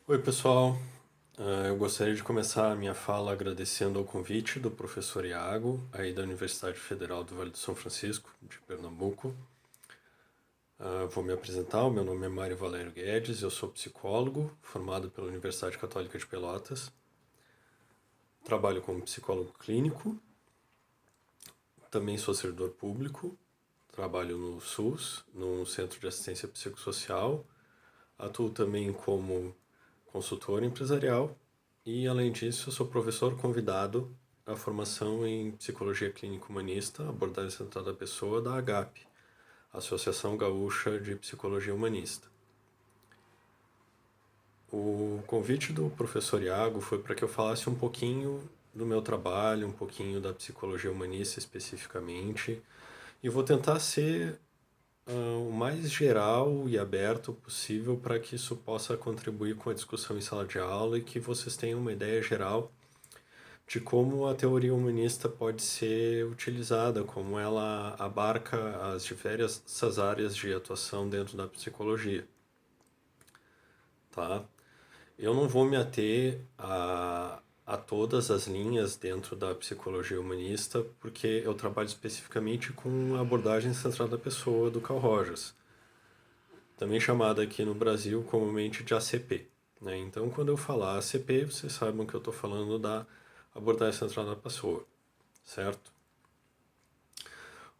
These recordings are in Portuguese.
Oi, pessoal. Eu gostaria de começar a minha fala agradecendo ao convite do professor Iago, aí da Universidade Federal do Vale do São Francisco, de Pernambuco. Vou me apresentar, o meu nome é Mário Valério Guedes, eu sou psicólogo, formado pela Universidade Católica de Pelotas. Trabalho como psicólogo clínico, também sou servidor público, trabalho no SUS, num centro de assistência psicossocial, atuo também como consultor empresarial e, além disso, eu sou professor convidado à formação em Psicologia Clínica Humanista, abordagem centrada da pessoa, da AGAP, Associação Gaúcha de Psicologia Humanista. O convite do professor Iago foi para que eu falasse um pouquinho do meu trabalho, um pouquinho da psicologia humanista especificamente, e vou tentar ser o mais geral e aberto possível para que isso possa contribuir com a discussão em sala de aula e que vocês tenham uma ideia geral de como a teoria humanista pode ser utilizada, como ela abarca as diversas áreas de atuação dentro da psicologia, tá? Eu não vou me ater a todas as linhas dentro da psicologia humanista, porque eu trabalho especificamente com a abordagem centrada na pessoa do Carl Rogers, também chamada aqui no Brasil comumente de ACP. Né? Então, quando eu falar ACP, vocês saibam que eu estou falando da abordagem centrada na pessoa, certo?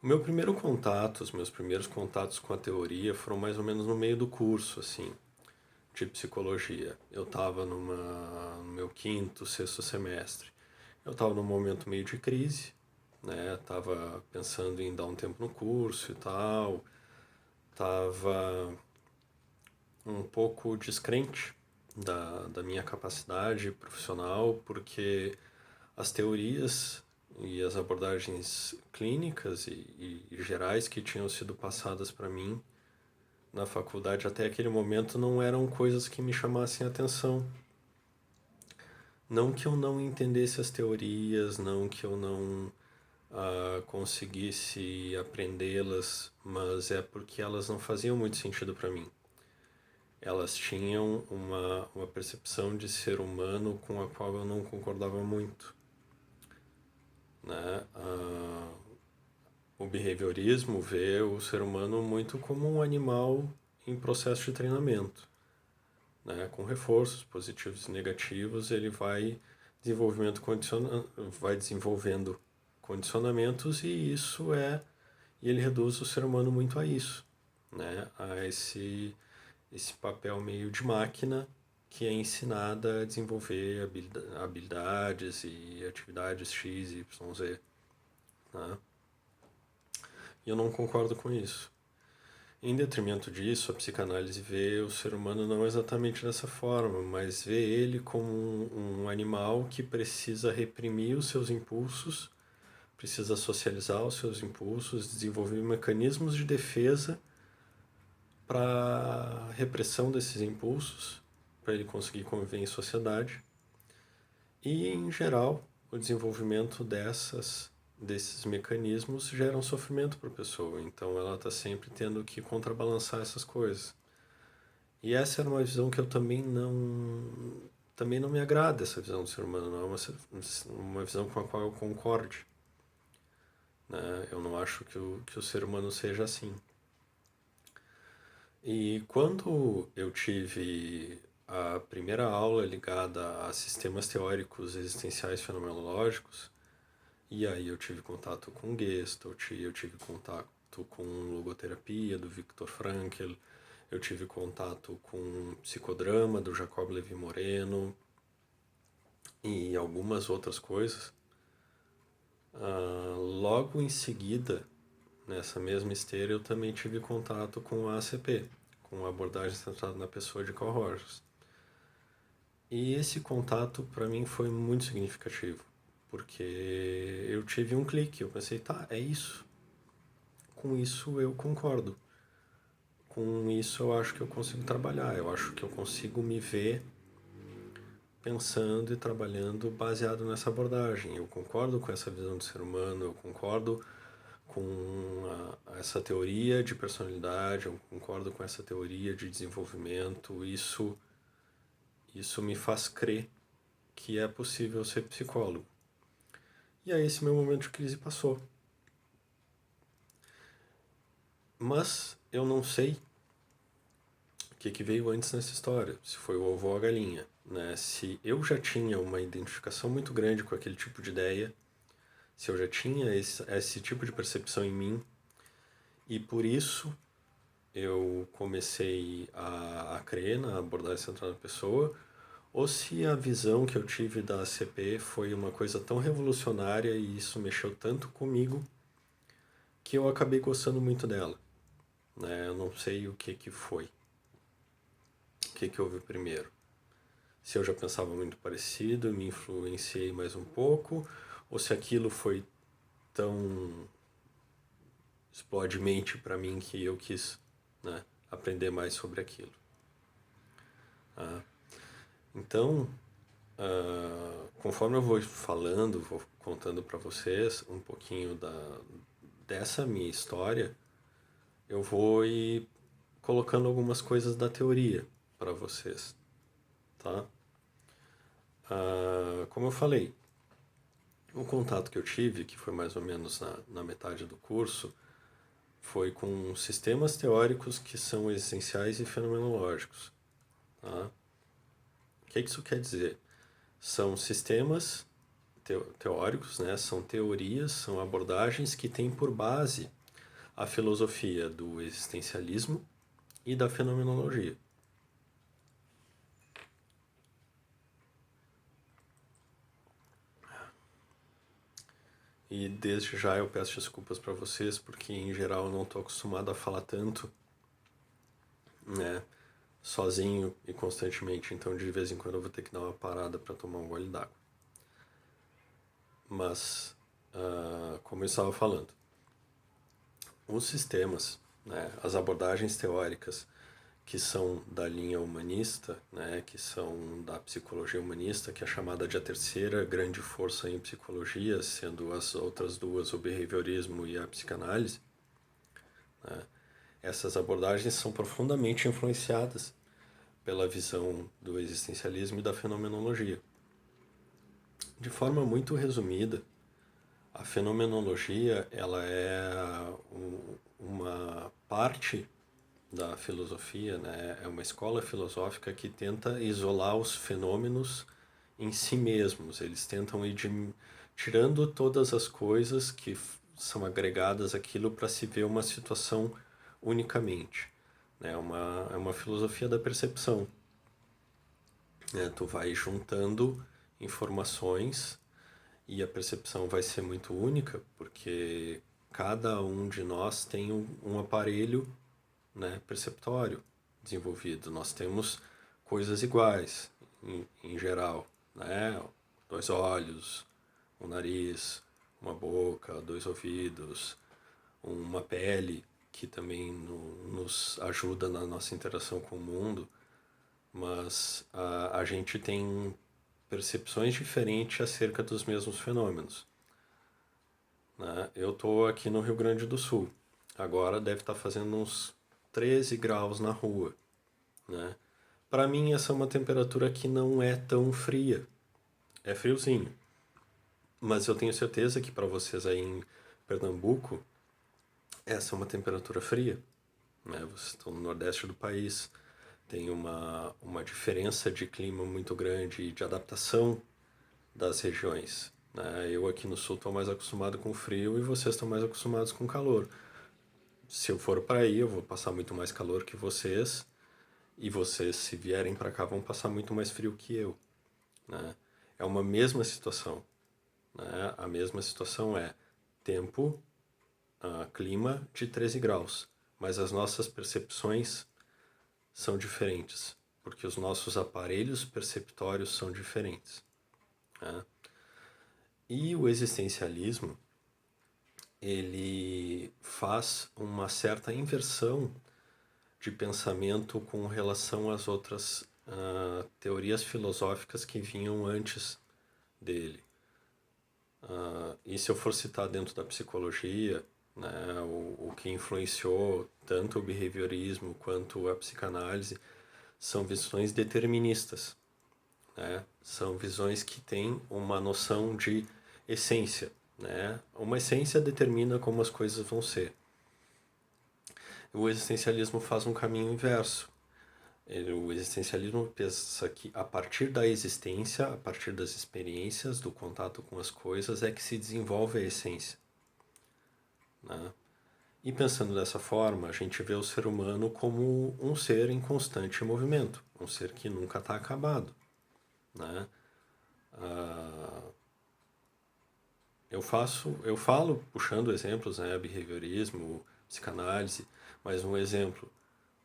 O meu primeiro contato, os meus primeiros contatos com a teoria foram mais ou menos no meio do curso, assim, de psicologia. Eu estava no meu quinto, sexto semestre. Eu estava num momento meio de crise, né? Tava pensando em dar um tempo no curso e tal. Tava um pouco descrente da minha capacidade profissional, porque as teorias e as abordagens clínicas e gerais que tinham sido passadas para mim na faculdade até aquele momento não eram coisas que me chamassem atenção. Não que eu não entendesse as teorias, não que eu não conseguisse aprendê-las, mas é porque elas não faziam muito sentido para mim. Elas tinham uma percepção de ser humano com a qual eu não concordava muito. Né? O behaviorismo vê o ser humano muito como um animal em processo de treinamento. Né? Com reforços positivos e negativos, ele vai desenvolvendo condicionamentos e ele reduz o ser humano muito a isso, né? A esse papel meio de máquina que é ensinada a desenvolver habilidades e atividades X, Y, Z. Né? E eu não concordo com isso. Em detrimento disso, a psicanálise vê o ser humano não exatamente dessa forma, mas vê ele como um animal que precisa reprimir os seus impulsos, precisa socializar os seus impulsos, desenvolver mecanismos de defesa para repressão desses impulsos, para ele conseguir conviver em sociedade. E, em geral, o desenvolvimento desses mecanismos gera um sofrimento para a pessoa, então ela está sempre tendo que contrabalançar essas coisas. E essa era uma visão que eu também não me agrada, essa visão do ser humano, não é uma visão com a qual eu concorde. Né? Eu não acho que o ser humano seja assim. E quando eu tive a primeira aula ligada a sistemas teóricos existenciais fenomenológicos, e aí eu tive contato com Gestalt, eu tive contato com logoterapia do Viktor Frankl, eu tive contato com psicodrama do Jacob Levi Moreno e algumas outras coisas. Logo em seguida, nessa mesma esteira, eu também tive contato com a ACP, com a abordagem centrada na pessoa de Carl Rogers. E esse contato para mim foi muito significativo, porque eu tive um clique, eu pensei, tá, é isso. Com isso eu concordo. Com isso eu acho que eu consigo trabalhar, eu acho que eu consigo me ver pensando e trabalhando baseado nessa abordagem. Eu concordo com essa visão do ser humano, eu concordo com essa teoria de personalidade, eu concordo com essa teoria de desenvolvimento. isso me faz crer que é possível ser psicólogo. E aí esse meu momento de crise passou. Mas eu não sei o que veio antes nessa história, se foi o ovo ou a galinha, né? Se eu já tinha uma identificação muito grande com aquele tipo de ideia, se eu já tinha esse tipo de percepção em mim, e por isso eu comecei a crer na abordagem centrada na pessoa, ou se a visão que eu tive da ACP foi uma coisa tão revolucionária e isso mexeu tanto comigo que eu acabei gostando muito dela, né? Eu não sei o que foi, o que houve primeiro. Se eu já pensava muito parecido, me influenciei mais um pouco, ou se aquilo foi tão explodemente para mim que eu quis, né, aprender mais sobre aquilo. Ah, então, conforme eu vou falando, vou contando para vocês um pouquinho dessa minha história, eu vou ir colocando algumas coisas da teoria para vocês, tá? Como eu falei, o contato que eu tive, que foi mais ou menos na metade do curso, foi com sistemas teóricos que são essenciais e fenomenológicos. Tá? O que isso quer dizer? São sistemas teóricos, né? São teorias, são abordagens que têm por base a filosofia do existencialismo e da fenomenologia. E desde já eu peço desculpas para vocês, porque em geral eu não estou acostumado a falar tanto, né, sozinho e constantemente, então de vez em quando eu vou ter que dar uma parada para tomar um gole d'água. Mas, como eu estava falando, os sistemas, né, as abordagens teóricas que são da linha humanista, né, que são da psicologia humanista, que é chamada de a terceira grande força em psicologia, sendo as outras duas o behaviorismo e a psicanálise, né, essas abordagens são profundamente influenciadas pela visão do existencialismo e da fenomenologia. De forma muito resumida, a fenomenologia ela é uma parte da filosofia, né? É uma escola filosófica que tenta isolar os fenômenos em si mesmos. Eles tentam ir tirando todas as coisas que são agregadas àquilo para se ver uma situação unicamente. É uma filosofia da percepção. Tu vai juntando informações e a percepção vai ser muito única, porque cada um de nós tem um aparelho, né, perceptório desenvolvido. Nós temos coisas iguais, em geral, né? Dois olhos, um nariz, uma boca, dois ouvidos, uma pele que também nos ajuda na nossa interação com o mundo, mas a gente tem percepções diferentes acerca dos mesmos fenômenos. Né? Eu estou aqui no Rio Grande do Sul. Agora deve estar fazendo uns 13 graus na rua. Né? Para mim, essa é uma temperatura que não é tão fria. É friozinho. Mas eu tenho certeza que para vocês aí em Pernambuco, essa é uma temperatura fria. Né? Vocês estão no nordeste do país, tem uma diferença de clima muito grande e de adaptação das regiões. Né? Eu aqui no sul estou mais acostumado com frio e vocês estão mais acostumados com calor. Se eu for para aí, eu vou passar muito mais calor que vocês, e vocês, se vierem para cá, vão passar muito mais frio que eu. Né? É uma mesma situação. Né? A mesma situação é tempo, clima de 13 graus, mas as nossas percepções são diferentes, porque os nossos aparelhos perceptórios são diferentes. Né? E o existencialismo, ele faz uma certa inversão de pensamento com relação às outras teorias filosóficas que vinham antes dele. E se eu for citar dentro da psicologia, né, o que influenciou tanto o behaviorismo quanto a psicanálise são visões deterministas. né? São visões que têm uma noção de essência, né? Uma essência determina como as coisas vão ser. O existencialismo faz um caminho inverso. O existencialismo pensa que a partir da existência, a partir das experiências, do contato com as coisas, é que se desenvolve a essência, né? E pensando dessa forma, a gente vê o ser humano como um ser em constante movimento, um ser que nunca está acabado, né? Ah, eu falo puxando exemplos, né? Behaviorismo, psicanálise, mas um exemplo,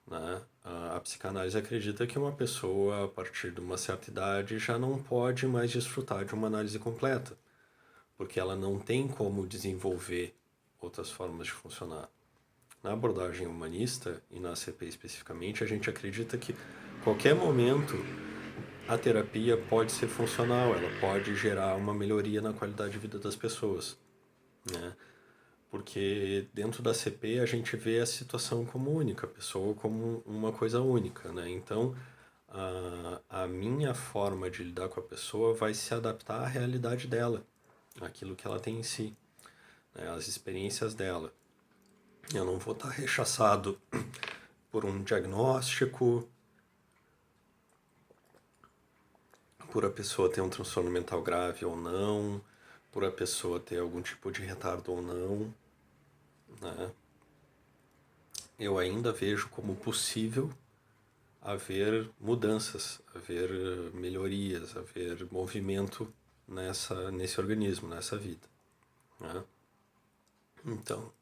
né? A psicanálise acredita que uma pessoa, a partir de uma certa idade, já não pode mais desfrutar de uma análise completa, porque ela não tem como desenvolver outras formas de funcionar. Na abordagem humanista, e na CP especificamente, a gente acredita que qualquer momento a terapia pode ser funcional, ela pode gerar uma melhoria na qualidade de vida das pessoas, né? Porque dentro da CP a gente vê a situação como única, a pessoa como uma coisa única, né? Então, a minha forma de lidar com a pessoa vai se adaptar à realidade dela, aquilo que ela tem em si, né? As experiências dela. Eu não vou estar rechaçado por um diagnóstico, por a pessoa ter um transtorno mental grave ou não, por a pessoa ter algum tipo de retardo ou não, né? Eu ainda vejo como possível haver mudanças, haver melhorias, haver movimento nesse organismo, nessa vida, né? Então,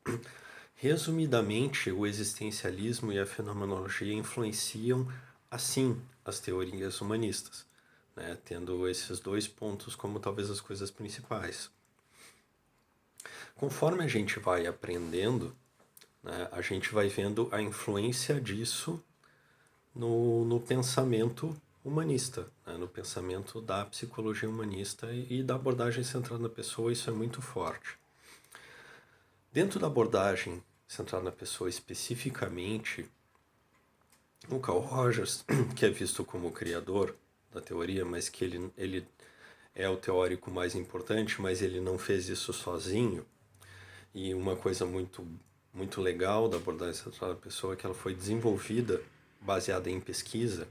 resumidamente, o existencialismo e a fenomenologia influenciam, assim, as teorias humanistas, né? Tendo esses dois pontos como talvez as coisas principais. Conforme a gente vai aprendendo, né, a gente vai vendo a influência disso no pensamento humanista, né, no pensamento da psicologia humanista e da abordagem centrada na pessoa, isso é muito forte. Dentro da abordagem centrada na pessoa especificamente, o Carl Rogers, que é visto como o criador da teoria, mas que ele é o teórico mais importante, mas ele não fez isso sozinho. E uma coisa muito legal da abordagem centrada na pessoa é que ela foi desenvolvida baseada em pesquisa.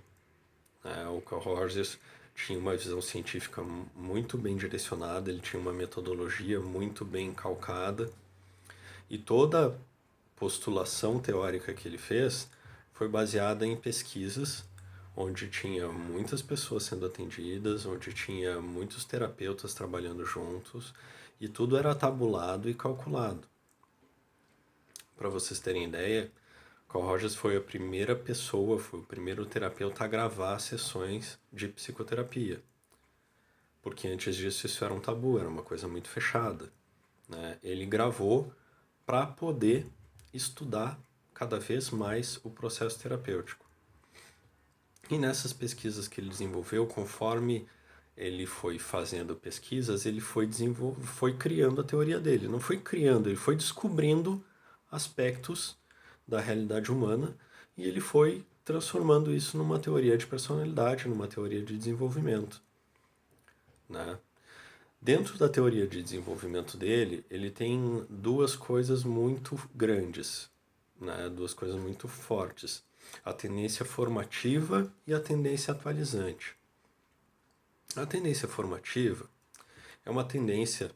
O Carl Rogers tinha uma visão científica muito bem direcionada, ele tinha uma metodologia muito bem calcada, e toda a postulação teórica que ele fez foi baseada em pesquisas onde tinha muitas pessoas sendo atendidas, onde tinha muitos terapeutas trabalhando juntos, e tudo era tabulado e calculado. Para vocês terem ideia, Carl Rogers foi a primeira pessoa, foi o primeiro terapeuta a gravar sessões de psicoterapia. Porque antes disso isso era um tabu, era uma coisa muito fechada, né? Ele gravou para poder estudar cada vez mais o processo terapêutico. E nessas pesquisas que ele desenvolveu, conforme ele foi fazendo pesquisas, ele foi criando a teoria dele. Não foi criando, ele foi descobrindo aspectos da realidade humana e ele foi transformando isso numa teoria de personalidade, numa teoria de desenvolvimento, né? Dentro da teoria de desenvolvimento dele, ele tem duas coisas muito grandes, né? Duas coisas muito fortes: a tendência formativa e a tendência atualizante. A tendência formativa é uma tendência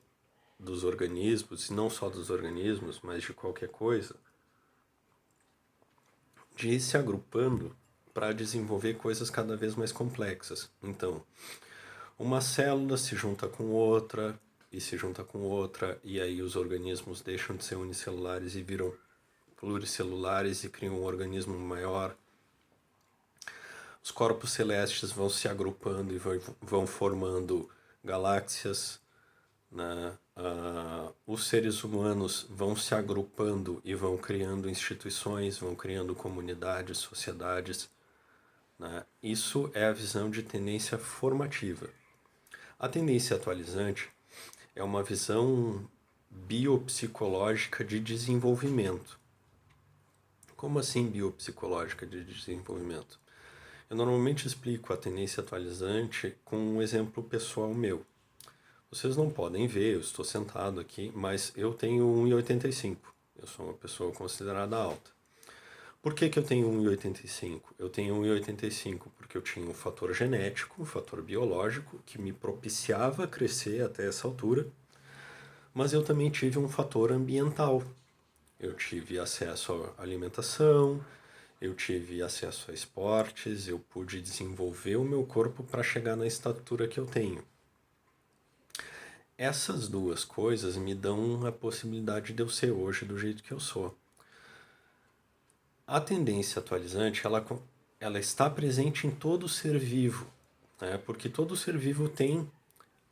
dos organismos, e não só dos organismos, mas de qualquer coisa, de ir se agrupando para desenvolver coisas cada vez mais complexas. Então, uma célula se junta com outra, e se junta com outra, e aí os organismos deixam de ser unicelulares e viram pluricelulares e criam um organismo maior. Os corpos celestes vão se agrupando e vão formando galáxias, né? Os seres humanos vão se agrupando e vão criando instituições, vão criando comunidades, sociedades, né? Isso é a visão de tendência formativa. A tendência atualizante é uma visão biopsicológica de desenvolvimento. Como assim biopsicológica de desenvolvimento? Eu normalmente explico a tendência atualizante com um exemplo pessoal meu. Vocês não podem ver, eu estou sentado aqui, mas eu tenho 1,85. Eu sou uma pessoa considerada alta. Por que que eu tenho 1,85? Eu tenho 1,85 porque eu tinha um fator genético, um fator biológico, que me propiciava crescer até essa altura, mas eu também tive um fator ambiental. Eu tive acesso à alimentação, eu tive acesso a esportes, eu pude desenvolver o meu corpo para chegar na estatura que eu tenho. Essas duas coisas me dão a possibilidade de eu ser hoje do jeito que eu sou. A tendência atualizante, ela está presente em todo ser vivo, né? Porque todo ser vivo tem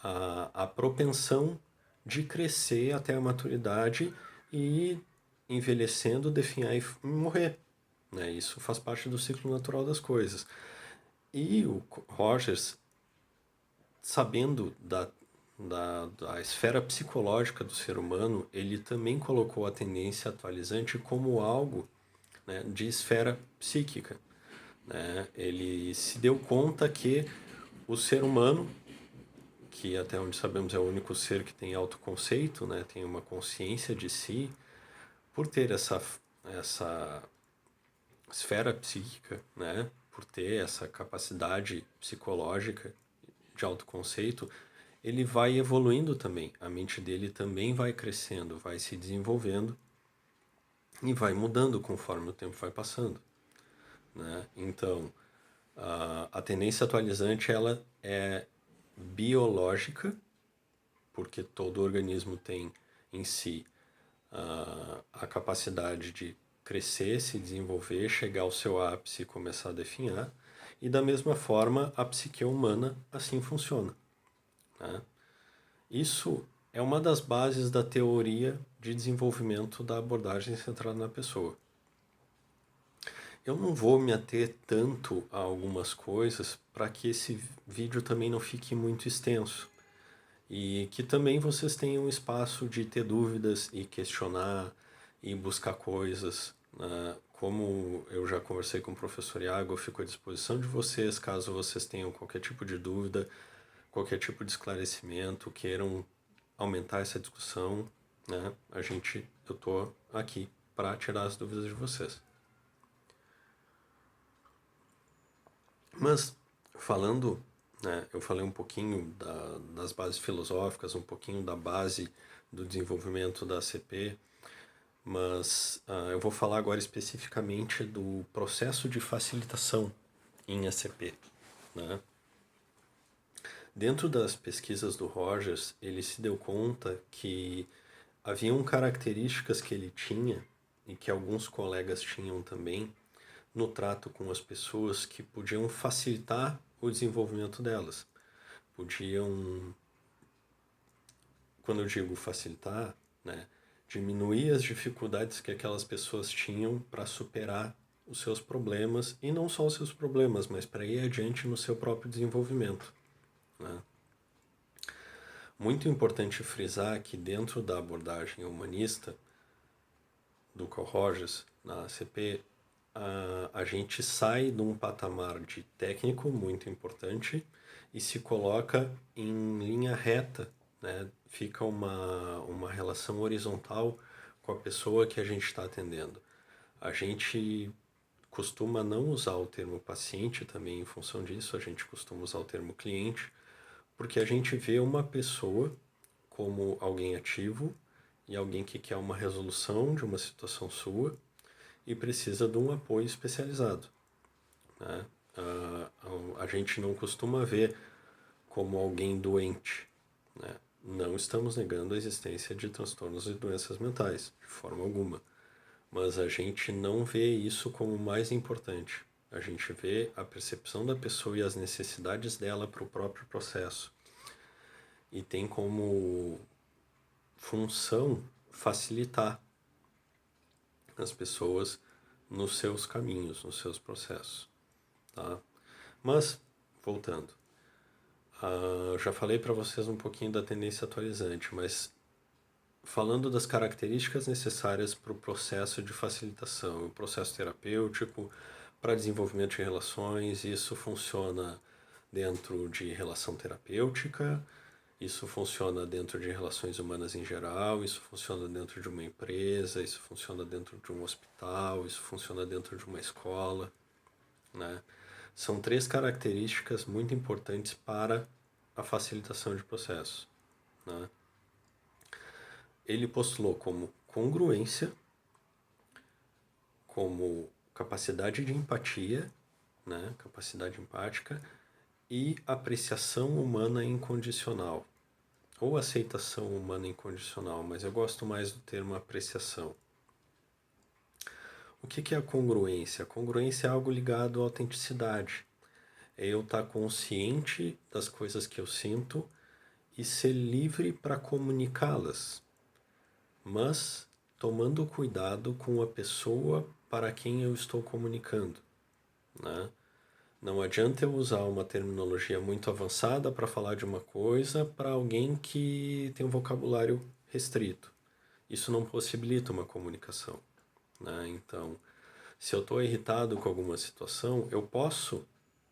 a propensão de crescer até a maturidade e envelhecendo, definhar e morrer, né? Isso faz parte do ciclo natural das coisas. E o Rogers, sabendo da esfera psicológica do ser humano, ele também colocou a tendência atualizante como algo, né, de esfera psíquica. Né? Ele se deu conta que o ser humano, que até onde sabemos é o único ser que tem autoconceito, né, tem uma consciência de si, por ter essa esfera psíquica, né, por ter essa capacidade psicológica de autoconceito, ele vai evoluindo também. A mente dele também vai crescendo, vai se desenvolvendo e vai mudando conforme o tempo vai passando. Né? Então, a tendência atualizante ela é biológica, porque todo organismo tem em si a capacidade de crescer, se desenvolver, chegar ao seu ápice e começar a definhar. E da mesma forma, a psique humana assim funciona. Né? Isso é uma das bases da teoria de desenvolvimento da abordagem centrada na pessoa. Eu não vou me ater tanto a algumas coisas para que esse vídeo também não fique muito extenso e que também vocês tenham espaço de ter dúvidas e questionar e buscar coisas. Né? Como eu já conversei com o professor Iago, eu fico à disposição de vocês caso vocês tenham qualquer tipo de dúvida, qualquer tipo de esclarecimento, queiram aumentar essa discussão, né? Eu tô aqui para tirar as dúvidas de vocês. Mas falando, né, eu falei um pouquinho das bases filosóficas, um pouquinho da base do desenvolvimento da ACP, mas eu vou falar agora especificamente do processo de facilitação em ACP. Né? Dentro das pesquisas do Rogers, ele se deu conta que haviam características que ele tinha e que alguns colegas tinham também no trato com as pessoas que podiam facilitar o desenvolvimento delas. Podiam, quando eu digo facilitar, né, diminuir as dificuldades que aquelas pessoas tinham para superar os seus problemas, e não só os seus problemas, mas para ir adiante no seu próprio desenvolvimento. Né? Muito importante frisar que dentro da abordagem humanista do Carl Rogers, na ACP, a gente sai de um patamar de técnico muito importante e se coloca em linha reta, né? Fica uma relação horizontal com a pessoa que a gente está atendendo. A gente costuma não usar o termo paciente também em função disso, a gente costuma usar o termo cliente, porque a gente vê uma pessoa como alguém ativo e alguém que quer uma resolução de uma situação sua e precisa de um apoio especializado. Né? A gente não costuma ver como alguém doente. Né? Não estamos negando a existência de transtornos e doenças mentais, de forma alguma. Mas a gente não vê isso como mais importante. A gente vê a percepção da pessoa e as necessidades dela para o próprio processo. E tem como função facilitar as pessoas nos seus caminhos, nos seus processos. Tá? Mas, voltando, já falei para vocês um pouquinho da tendência atualizante, mas falando das características necessárias para o processo de facilitação, o processo terapêutico, para desenvolvimento de relações, isso funciona dentro de relação terapêutica, isso funciona dentro de relações humanas em geral, isso funciona dentro de uma empresa, isso funciona dentro de um hospital, isso funciona dentro de uma escola, né? São 3 características muito importantes para a facilitação de processos, né? Ele postulou como congruência, como capacidade de empatia, né? Capacidade empática e apreciação humana incondicional, ou aceitação humana incondicional, mas eu gosto mais do termo apreciação. O que é a congruência? A congruência é algo ligado à autenticidade. É eu estar consciente das coisas que eu sinto e ser livre para comunicá-las, mas tomando cuidado com a pessoa para quem eu estou comunicando, né? Não adianta eu usar uma terminologia muito avançada para falar de uma coisa para alguém que tem um vocabulário restrito. Isso não possibilita uma comunicação, né? Então, se eu estou irritado com alguma situação, eu posso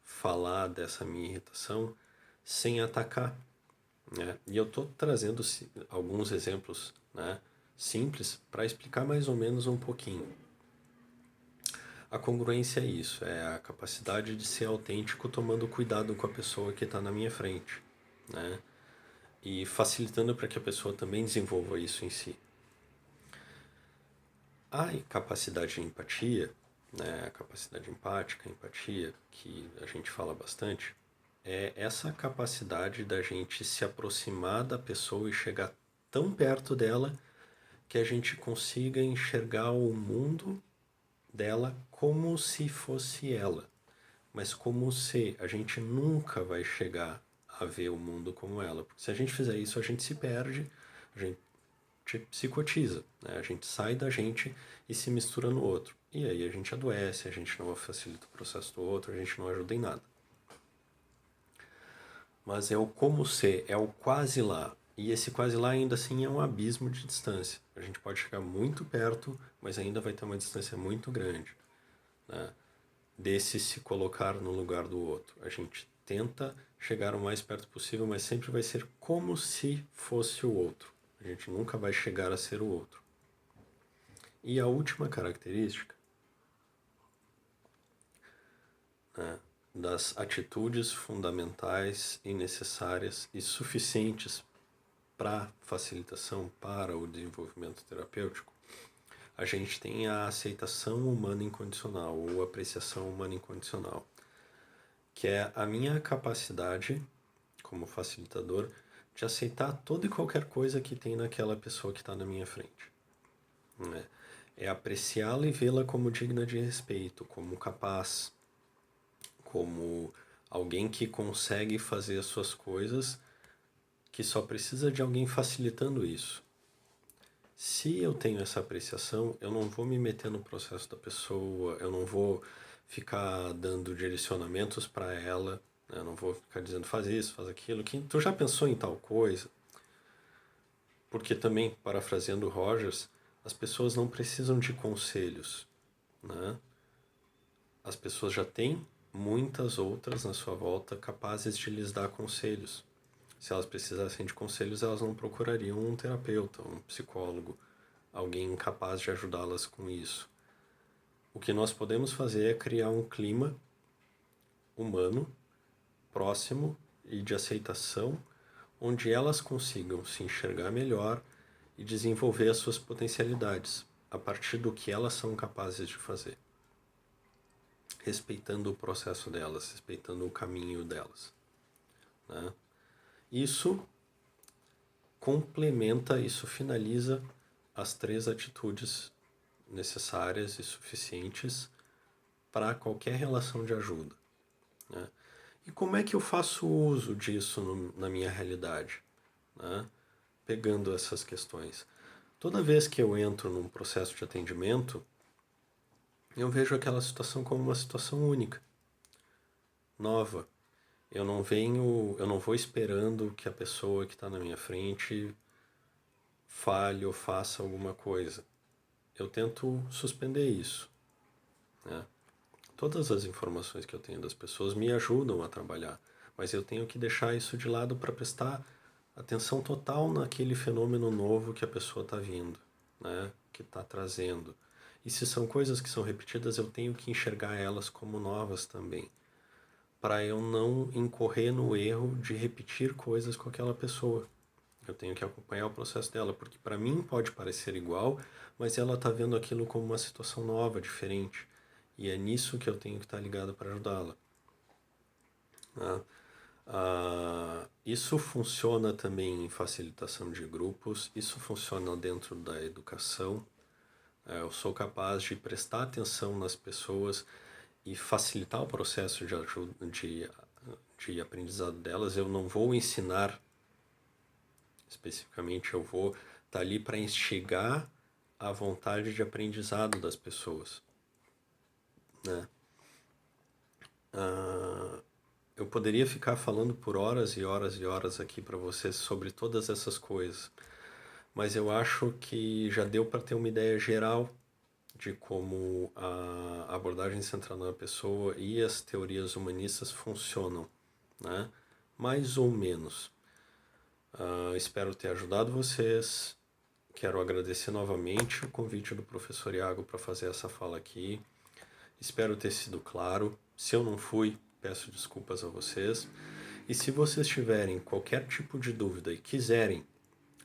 falar dessa minha irritação sem atacar, né? E eu estou trazendo alguns exemplos, né, simples para explicar mais ou menos um pouquinho. A congruência é isso, é a capacidade de ser autêntico tomando cuidado com a pessoa que está na minha frente, né? E facilitando para que a pessoa também desenvolva isso em si. A capacidade de empatia, né, a capacidade empática, a empatia, que a gente fala bastante, é essa capacidade da gente se aproximar da pessoa e chegar tão perto dela que a gente consiga enxergar o mundo dela como se fosse ela, mas como se a gente nunca vai chegar a ver o mundo como ela. Porque se a gente fizer isso, a gente se perde, a gente psicotiza, né? A gente sai da gente e se mistura no outro. E aí a gente adoece, a gente não facilita o processo do outro, a gente não ajuda em nada. Mas é o como ser, é o quase lá. E esse quase lá ainda assim é um abismo de distância. A gente pode chegar muito perto, mas ainda vai ter uma distância muito grande, né? Desse se colocar no lugar do outro. A gente tenta chegar o mais perto possível, mas sempre vai ser como se fosse o outro. A gente nunca vai chegar a ser o outro. E a última característica, né, das atitudes fundamentais e necessárias e suficientes para facilitação, para o desenvolvimento terapêutico, a gente tem a aceitação humana incondicional ou apreciação humana incondicional, que é a minha capacidade como facilitador de aceitar toda e qualquer coisa que tem naquela pessoa que está na minha frente, né? É apreciá-la e vê-la como digna de respeito, como capaz, como alguém que consegue fazer as suas coisas, que só precisa de alguém facilitando isso. Se eu tenho essa apreciação, eu não vou me meter no processo da pessoa, eu não vou ficar dando direcionamentos para ela, né? Eu não vou ficar dizendo faz isso, faz aquilo, que tu já pensou em tal coisa? Porque também, parafraseando Rogers, as pessoas não precisam de conselhos, né? As pessoas já têm muitas outras na sua volta capazes de lhes dar conselhos. Se elas precisassem de conselhos, elas não procurariam um terapeuta, um psicólogo, alguém capaz de ajudá-las com isso. O que nós podemos fazer é criar um clima humano, próximo e de aceitação, onde elas consigam se enxergar melhor e desenvolver as suas potencialidades a partir do que elas são capazes de fazer, respeitando o processo delas, respeitando o caminho delas, né? Isso complementa, isso finaliza as 3 atitudes necessárias e suficientes para qualquer relação de ajuda, né? E como é que eu faço uso disso na minha realidade, né? Pegando essas questões. Toda vez que eu entro num processo de atendimento, eu vejo aquela situação como uma situação única, nova. Eu não vou esperando que a pessoa que está na minha frente fale ou faça alguma coisa. Eu tento suspender isso, né? todas as informações que eu tenho das pessoas me ajudam a trabalhar, mas eu tenho que deixar isso de lado para prestar atenção total naquele fenômeno novo que a pessoa está vindo, né? Que está trazendo. E se são coisas que são repetidas, eu tenho que enxergar elas como novas também, para eu não incorrer no erro de repetir coisas com aquela pessoa. Eu tenho que acompanhar o processo dela, porque para mim pode parecer igual, mas ela está vendo aquilo como uma situação nova, diferente. E é nisso que eu tenho que estar ligado para ajudá-la. Né? Isso funciona também em facilitação de grupos, isso funciona dentro da educação. Eu sou capaz de prestar atenção nas pessoas e facilitar o processo de ajuda, de aprendizado delas. Eu não vou ensinar especificamente, eu vou estar ali para instigar a vontade de aprendizado das pessoas, né? Eu poderia ficar falando por horas e horas e horas aqui para vocês sobre todas essas coisas, mas eu acho que já deu para ter uma ideia geral de como a abordagem centrada na pessoa e as teorias humanistas funcionam, né? Mais ou menos. Espero ter ajudado vocês. Quero agradecer novamente o convite do professor Iago para fazer essa fala aqui. Espero ter sido claro. Se eu não fui, peço desculpas a vocês. E se vocês tiverem qualquer tipo de dúvida e quiserem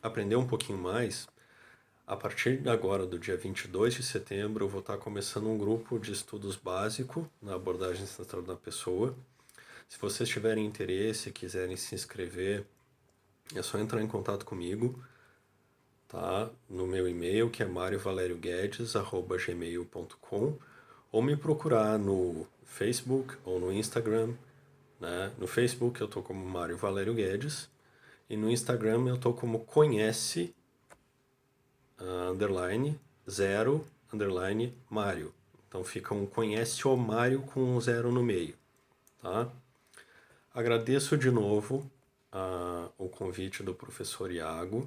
aprender um pouquinho mais, a partir de agora, do dia 22 de setembro, eu vou estar começando um grupo de estudos básico na abordagem centrada na pessoa. Se vocês tiverem interesse e quiserem se inscrever, é só entrar em contato comigo, tá? No meu e-mail, que é mariovalérioguedes@gmail.com, ou me procurar no Facebook ou no Instagram, né? No Facebook eu tô como Mário Valério Guedes e no Instagram eu tô como conhece underline 0 underline Mário. Então fica um conhece o Mário com um 0 no meio, tá? Agradeço de novo o convite do professor Iago.